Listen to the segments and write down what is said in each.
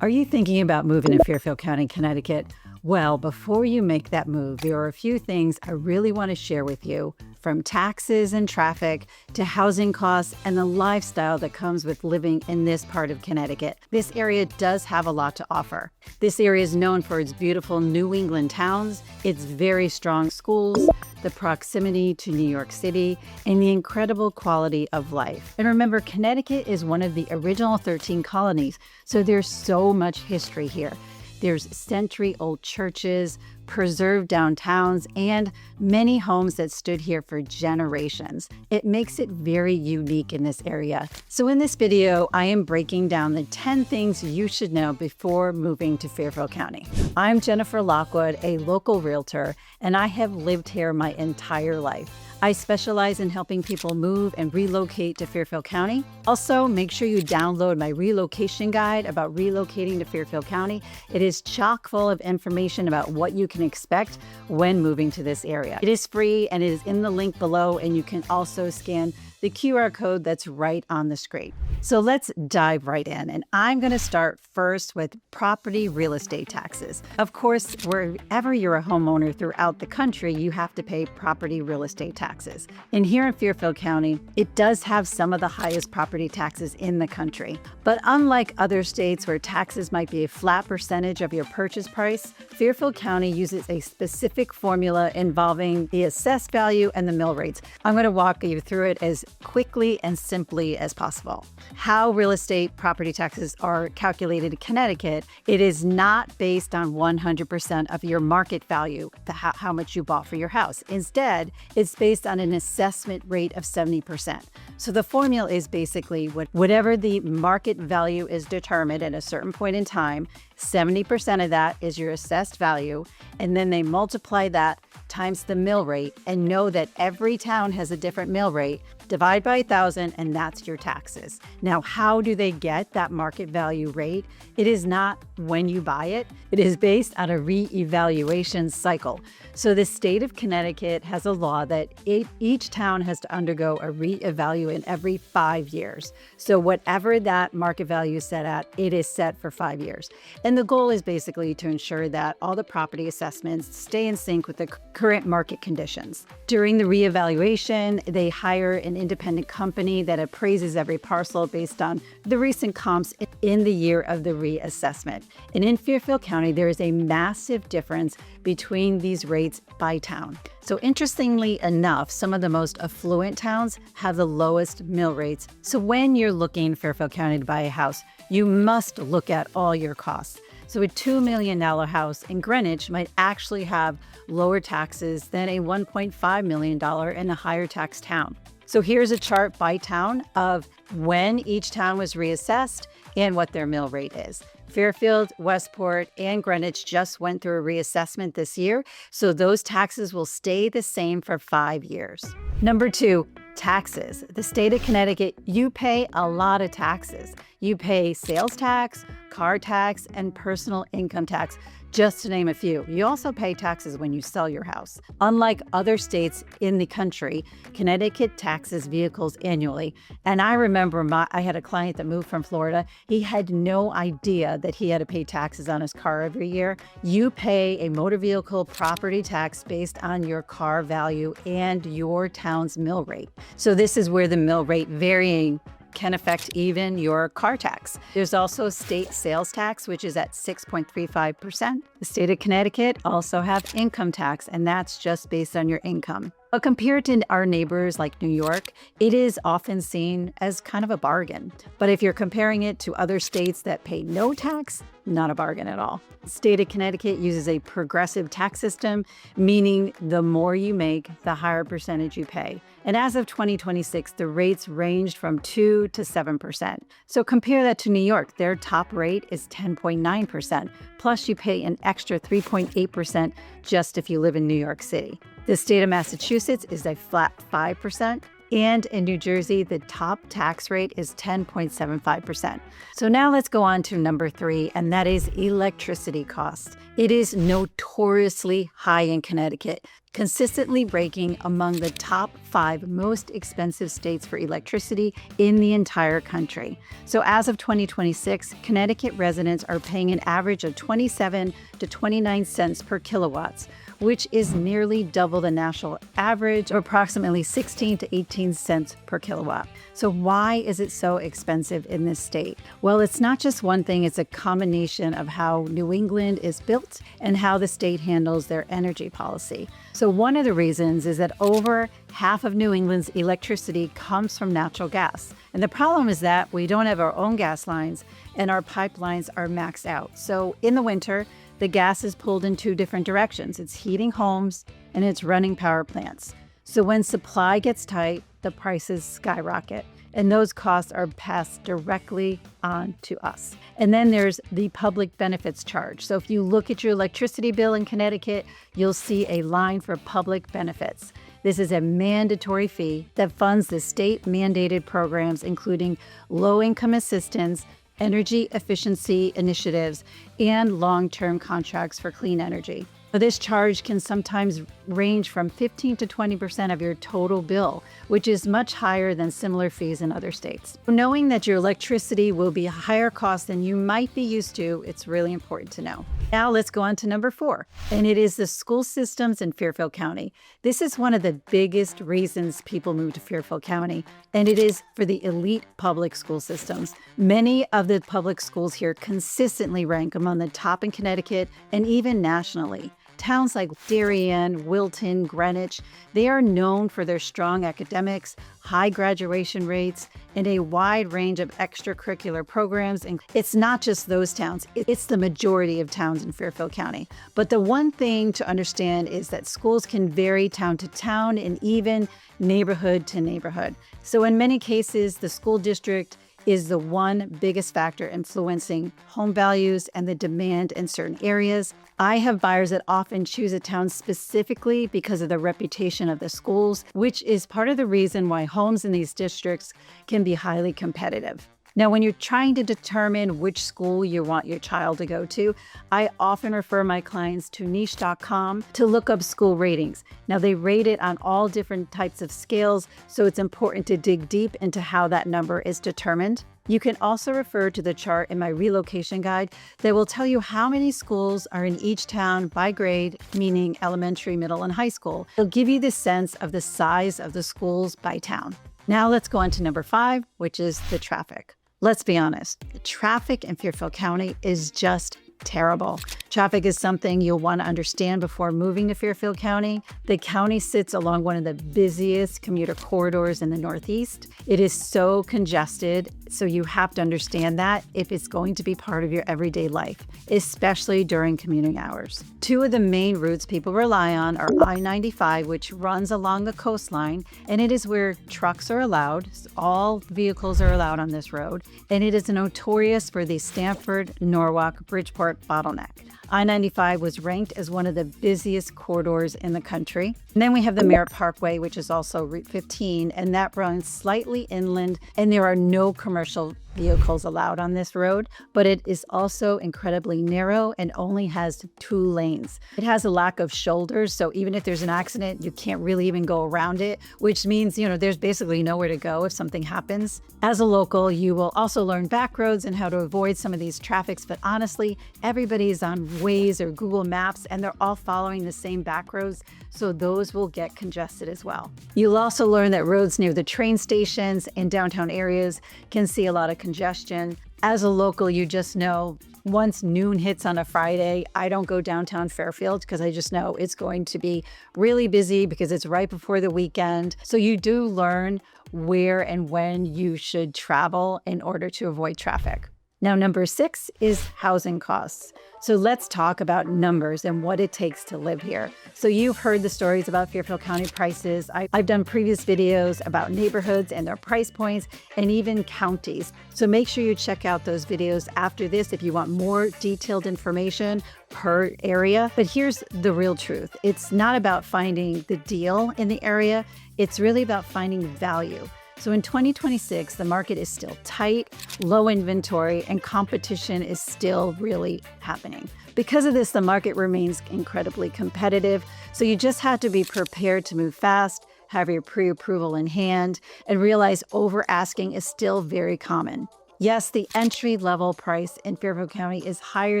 Are you thinking about moving to Fairfield County, Connecticut? Well, before you make that move, there are a few things I really want to share with you, from taxes and traffic to housing costs and the lifestyle that comes with living in this part of Connecticut. This area does have a lot to offer. This area is known for its beautiful New England towns, its very strong schools, the proximity to New York City, and the incredible quality of life. And remember, Connecticut is one of the original 13 colonies, so there's so much history here. There's century-old churches, preserved downtowns, and many homes that stood here for generations. It makes it very unique in this area. So in this video, I am breaking down the 10 things you should know before moving to Fairfield County. I'm Jennifer Lockwood, a local realtor, and I have lived here my entire life. I specialize in helping people move and relocate to Fairfield County. Also, make sure you download my relocation guide about relocating to Fairfield County. It is chock full of information about what you can expect when moving to this area. It is free and it is in the link below, and you can also scan the QR code that's right on the screen. So let's dive right in. And I'm going to start first with property real estate taxes. Of course, wherever you're a homeowner throughout the country, you have to pay property real estate taxes. And here in Fairfield County, it does have some of the highest property taxes in the country. But unlike other states where taxes might be a flat percentage of your purchase price, Fairfield County uses a specific formula involving the assessed value and the mill rates. I'm going to walk you through it as quickly and simply as possible. How real estate property taxes are calculated in Connecticut, it is not based on 100% of your market value, how much you bought for your house. Instead, it's based on an assessment rate of 70%. So the formula is basically whatever the market value is determined at a certain point in time, 70% of that is your assessed value, and then they multiply that times the mill rate, and know that every town has a different mill rate. Divide by 1,000, and that's your taxes. Now, how do they get that market value rate? It is not when you buy it. It is based on a re-evaluation cycle. So the state of Connecticut has a law that each town has to undergo a re-evaluation every 5 years. So whatever that market value is set at, it is set for 5 years. And the goal is basically to ensure that all the property assessments stay in sync with the current market conditions. During the reevaluation, they hire an independent company that appraises every parcel based on the recent comps in the year of the reassessment. And in Fairfield County, there is a massive difference between these rates by town. So interestingly enough, some of the most affluent towns have the lowest mill rates. So when you're looking in Fairfield County to buy a house, you must look at all your costs. So a $2 million house in Greenwich might actually have lower taxes than a $1.5 million in a higher tax town. So here's a chart by town of when each town was reassessed and what their mill rate is. Fairfield, Westport, and Greenwich just went through a reassessment this year, so those taxes will stay the same for 5 years. Number 2, taxes. The state of Connecticut, you pay a lot of taxes. You pay sales tax, car tax, and personal income tax, just to name a few. You also pay taxes when you sell your house. Unlike other states in the country, Connecticut taxes vehicles annually. And I remember I had a client that moved from Florida. He had no idea that he had to pay taxes on his car every year. You pay a motor vehicle property tax based on your car value and your town's mill rate. So this is where the mill rate varying can affect even your car tax. There's also state sales tax, which is at 6.35%. The state of Connecticut also have income tax, and that's just based on your income. But compared to our neighbors like New York, it is often seen as kind of a bargain. But if you're comparing it to other states that pay no tax, not a bargain at all. The state of Connecticut uses a progressive tax system, meaning the more you make, the higher percentage you pay. And as of 2026, the rates ranged from 2 to 7%. So compare that to New York. Their top rate is 10.9%. Plus you pay an extra 3.8% just if you live in New York City. The state of Massachusetts is a flat 5%. And in New Jersey, the top tax rate is 10.75%. So now let's go on to number 3, and that is electricity costs. It is notoriously high in Connecticut, consistently ranking among the top 5 most expensive states for electricity in the entire country. So as of 2026, Connecticut residents are paying an average of 27 to 29 cents per kilowatts, which is nearly double the national average of approximately 16 to 18 cents per kilowatt. So why is it so expensive in this state? Well, it's not just one thing, it's a combination of how New England is built and how the state handles their energy policy. So one of the reasons is that over half of New England's electricity comes from natural gas. And the problem is that we don't have our own gas lines and our pipelines are maxed out. So in the winter, the gas is pulled in 2 different directions. It's heating homes and it's running power plants. So when supply gets tight, the prices skyrocket. And those costs are passed directly on to us. And then there's the public benefits charge. So if you look at your electricity bill in Connecticut, you'll see a line for public benefits. This is a mandatory fee that funds the state-mandated programs, including low-income assistance, energy efficiency initiatives, and long-term contracts for clean energy. This charge can sometimes range from 15 to 20% of your total bill, which is much higher than similar fees in other states. Knowing that your electricity will be a higher cost than you might be used to, it's really important to know. Now let's go on to number 4, and it is the school systems in Fairfield County. This is one of the biggest reasons people move to Fairfield County, and it is for the elite public school systems. Many of the public schools here consistently rank among the top in Connecticut and even nationally. Towns like Darien, Wilton, Greenwich, they are known for their strong academics, high graduation rates, and a wide range of extracurricular programs. And it's not just those towns, it's the majority of towns in Fairfield County. But the one thing to understand is that schools can vary town to town and even neighborhood to neighborhood. So in many cases, the school district is the one biggest factor influencing home values and the demand in certain areas. I have buyers that often choose a town specifically because of the reputation of the schools, which is part of the reason why homes in these districts can be highly competitive. Now, when you're trying to determine which school you want your child to go to, I often refer my clients to niche.com to look up school ratings. Now, they rate it on all different types of scales, so it's important to dig deep into how that number is determined. You can also refer to the chart in my relocation guide that will tell you how many schools are in each town by grade, meaning elementary, middle, and high school. It'll give you the sense of the size of the schools by town. Now let's go on to number 5, which is the traffic. Let's be honest, the traffic in Fairfield County is just terrible. Traffic is something you'll want to understand before moving to Fairfield County. The county sits along one of the busiest commuter corridors in the Northeast. It is so congested, so you have to understand that if it's going to be part of your everyday life, especially during commuting hours. 2 of the main routes people rely on are I-95, which runs along the coastline, and it is where trucks are allowed. All vehicles are allowed on this road, and it is notorious for the Stamford, Norwalk, Bridgeport bottleneck. I-95 was ranked as one of the busiest corridors in the country. And then we have the Merritt Parkway, which is also Route 15, and that runs slightly inland, and there are no commercial vehicles allowed on this road, but it is also incredibly narrow and only has 2 lanes. It has a lack of shoulders, so even if there's an accident, you can't really even go around it, which means, there's basically nowhere to go if something happens. As a local, you will also learn back roads and how to avoid some of these traffics, but honestly, everybody is on Waze or Google Maps, and they're all following the same back roads, so those will get congested as well. You'll also learn that roads near the train stations and downtown areas can see a lot of congestion. As a local, you just know once noon hits on a Friday, I don't go downtown Fairfield because I just know it's going to be really busy because it's right before the weekend. So you do learn where and when you should travel in order to avoid traffic. Now, number 6 is housing costs. So let's talk about numbers and what it takes to live here. So you've heard the stories about Fairfield County prices. I've done previous videos about neighborhoods and their price points and even counties. So make sure you check out those videos after this if you want more detailed information per area. But here's the real truth. It's not about finding the deal in the area. It's really about finding value. So in 2026, the market is still tight, low inventory, and competition is still really happening. Because of this, the market remains incredibly competitive. So you just have to be prepared to move fast, have your pre-approval in hand, and realize over-asking is still very common. Yes, the entry-level price in Fairfield County is higher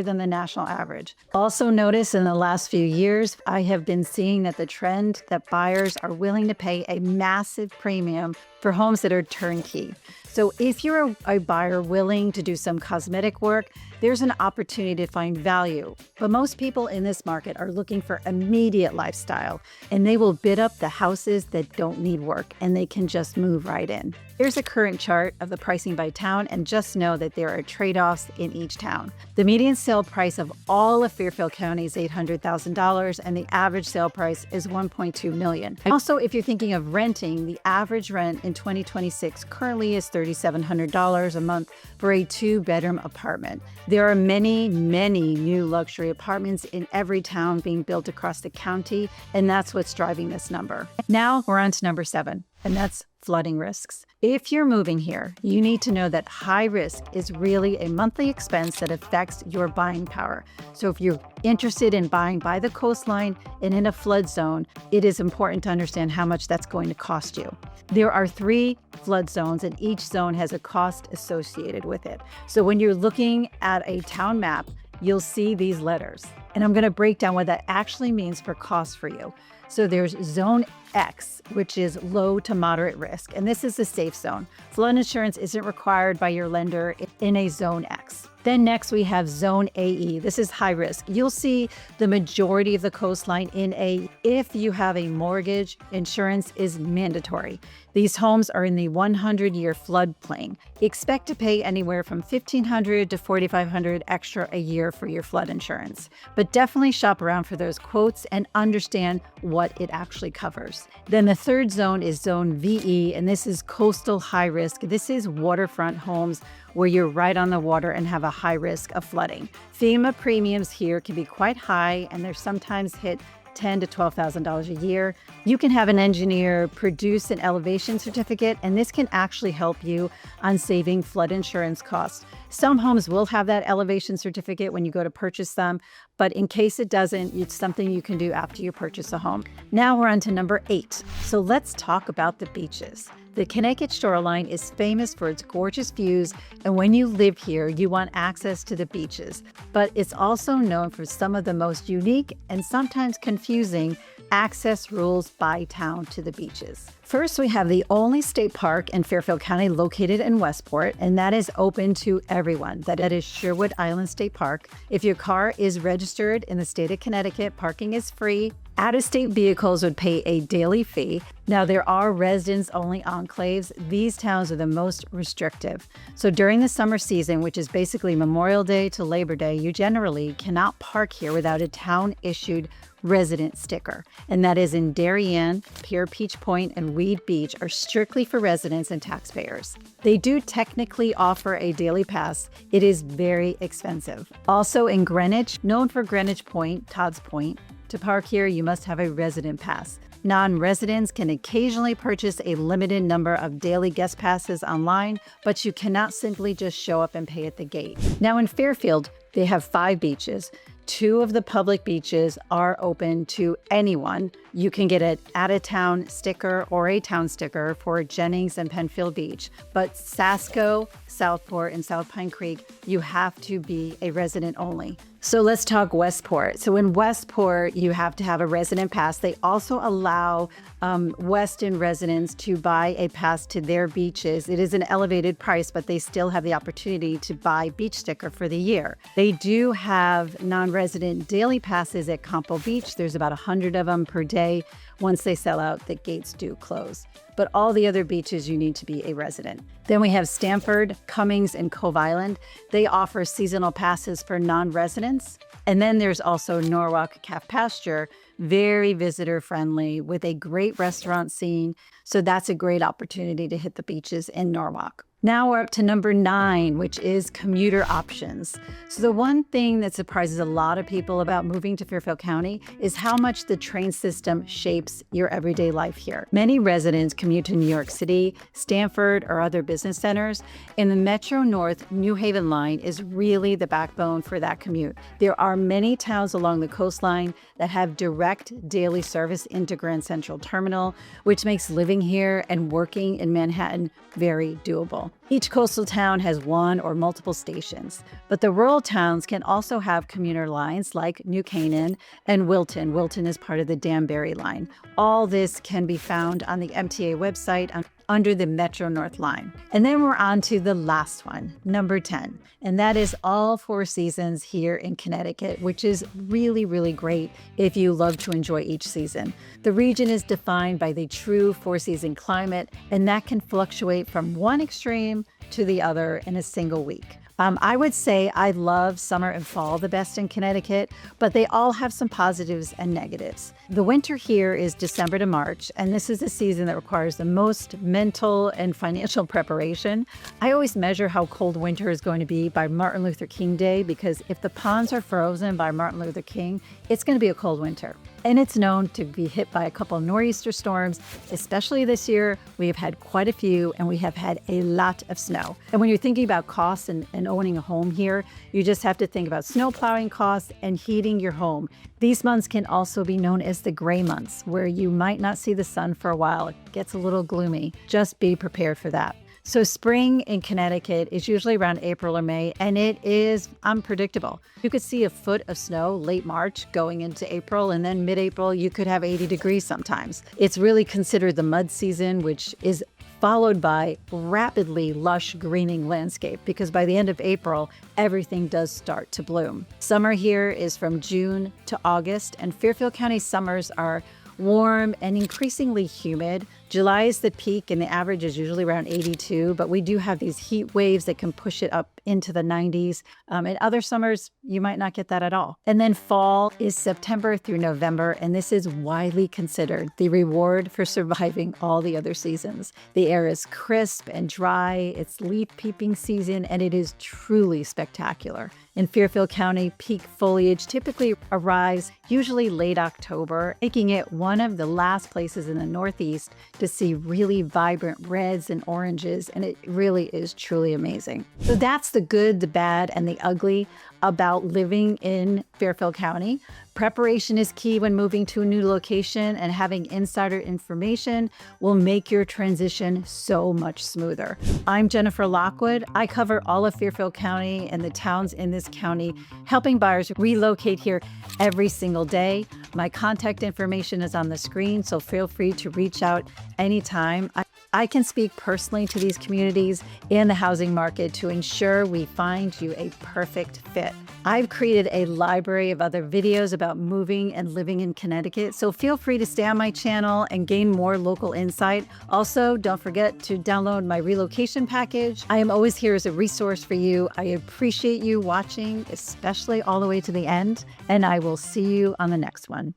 than the national average. Also notice in the last few years, I have been seeing that the trend that buyers are willing to pay a massive premium for homes that are turnkey. So if you're a buyer willing to do some cosmetic work, there's an opportunity to find value. But most people in this market are looking for immediate lifestyle, and they will bid up the houses that don't need work, and they can just move right in. Here's a current chart of the pricing by town, and just know that there are trade-offs in each town. The median sale price of all of Fairfield County is $800,000, and the average sale price is $1.2 million. Also, if you're thinking of renting, the average rent in 2026 currently is $3,700 a month for a 2-bedroom apartment. There are many new luxury apartments in every town being built across the county, and that's what's driving this number. Now we're on to number 7, and that's flooding risks. If you're moving here, you need to know that high risk is really a monthly expense that affects your buying power. So if you're interested in buying by the coastline and in a flood zone, it is important to understand how much that's going to cost you. There are 3 flood zones, and each zone has a cost associated with it. So when you're looking at a town map, you'll see these letters. And I'm going to break down what that actually means for costs for you. So there's Zone X, which is low to moderate risk, and this is the safe zone. Flood insurance isn't required by your lender in a Zone X. Then next we have Zone AE. This is high risk. You'll see the majority of the coastline in A. If you have a mortgage, insurance is mandatory. These homes are in the 100-year floodplain. Expect to pay anywhere from $1,500 to $4,500 extra a year for your flood insurance. But definitely shop around for those quotes and understand what it actually covers. Then the third zone is Zone VE, and this is coastal high risk. This is waterfront homes where you're right on the water and have a high risk of flooding. FEMA premiums here can be quite high, and they're sometimes hit $10,000 to $12,000 a year. You can have an engineer produce an elevation certificate, and this can actually help you on saving flood insurance costs. Some homes will have that elevation certificate when you go to purchase them, but in case it doesn't, it's something you can do after you purchase a home. Now we're on to number 8. So let's talk about the beaches. The Connecticut shoreline is famous for its gorgeous views, and when you live here, you want access to the beaches. But it's also known for some of the most unique and sometimes confusing access rules by town to the beaches. First, we have the only state park in Fairfield County located in Westport, and that is open to everyone. That is Sherwood Island State Park. If your car is registered in the state of Connecticut, parking is free. Out-of-state vehicles would pay a daily fee. Now, there are residents-only enclaves. These towns are the most restrictive. So during the summer season, which is basically Memorial Day to Labor Day, you generally cannot park here without a town-issued resident sticker. And that is in Darien, Pier Peach Point, and Weed Beach are strictly for residents and taxpayers. They do technically offer a daily pass. It is very expensive. Also in Greenwich, known for Greenwich Point, Todd's Point, to park here, you must have a resident pass. Non-residents can occasionally purchase a limited number of daily guest passes online, but you cannot simply just show up and pay at the gate. Now in Fairfield, they have 5 beaches. 2 of the public beaches are open to anyone. You can get an out-of-town sticker or a town sticker for Jennings and Penfield Beach. But Sasco, Southport, and South Pine Creek, you have to be a resident only. So let's talk Westport. So in Westport, you have to have a resident pass. They also allow Weston residents to buy a pass to their beaches. It is an elevated price, but they still have the opportunity to buy beach sticker for the year. They do have non-resident non-resident daily passes at Campo Beach. There's about 100 of them per day. Once they sell out, the gates do close. But all the other beaches, you need to be a resident. Then we have Stamford, Cummings, and Cove Island. They offer seasonal passes for non-residents. And then there's also Norwalk Calf Pasture, very visitor friendly with a great restaurant scene. So that's a great opportunity to hit the beaches in Norwalk. Now we're up to number 9, which is commuter options. So the one thing that surprises a lot of people about moving to Fairfield County is how much the train system shapes your everyday life here. Many residents commute to New York City, Stamford, or other business centers, and the Metro North New Haven line is really the backbone for that commute. There are many towns along the coastline that have direct daily service into Grand Central Terminal, which makes living here and working in Manhattan very doable. Each coastal town has one or multiple stations, but the rural towns can also have commuter lines like New Canaan and Wilton. Wilton is part of the Danbury line. All this can be found on the MTA website under the Metro North line. And then we're on to the last one, number 10, and that is all 4 seasons here in Connecticut, which is really, really great if you love to enjoy each season. The region is defined by the true 4-season climate, and that can fluctuate from one extreme to the other in a single week. I would say I love summer and fall the best in Connecticut, but they all have some positives and negatives. The winter here is December to March, and this is the season that requires the most mental and financial preparation. I always measure how cold winter is going to be by Martin Luther King Day, because if the ponds are frozen by Martin Luther King, it's going to be a cold winter. And it's known to be hit by a couple of nor'easter storms, especially this year. We have had quite a few, and we have had a lot of snow. And when you're thinking about costs and owning a home here, you just have to think about snow plowing costs and heating your home. These months can also be known as the gray months, where you might not see the sun for a while. It gets a little gloomy. Just be prepared for that. So spring in Connecticut is usually around April or May, and it is unpredictable. You could see a foot of snow late March going into April, and then mid-April you could have 80 degrees sometimes. It's really considered the mud season, which is followed by rapidly lush greening landscape, because by the end of April, everything does start to bloom. Summer here is from June to August, and Fairfield County summers are warm and increasingly humid. July is the peak, and the average is usually around 82, but we do have these heat waves that can push it up into the 90s. In other summers, you might not get that at all. And then fall is September through November, and this is widely considered the reward for surviving all the other seasons. The air is crisp and dry, it's leaf peeping season, and it is truly spectacular. In Fairfield County, peak foliage typically arrives usually late October, making it one of the last places in the Northeast to see really vibrant reds and oranges, and it really is truly amazing. So that's the good, the bad, and the ugly about living in Fairfield County. Preparation is key when moving to a new location, and having insider information will make your transition so much smoother. I'm Jennifer Lockwood. I cover all of Fairfield County and the towns in this county, helping buyers relocate here every single day. My contact information is on the screen, so feel free to reach out anytime. I can speak personally to these communities and the housing market to ensure we find you a perfect fit. I've created a library of other videos about moving and living in Connecticut, so feel free to stay on my channel and gain more local insight. Also, don't forget to download my relocation package. I am always here as a resource for you. I appreciate you watching, especially all the way to the end, and I will see you on the next one.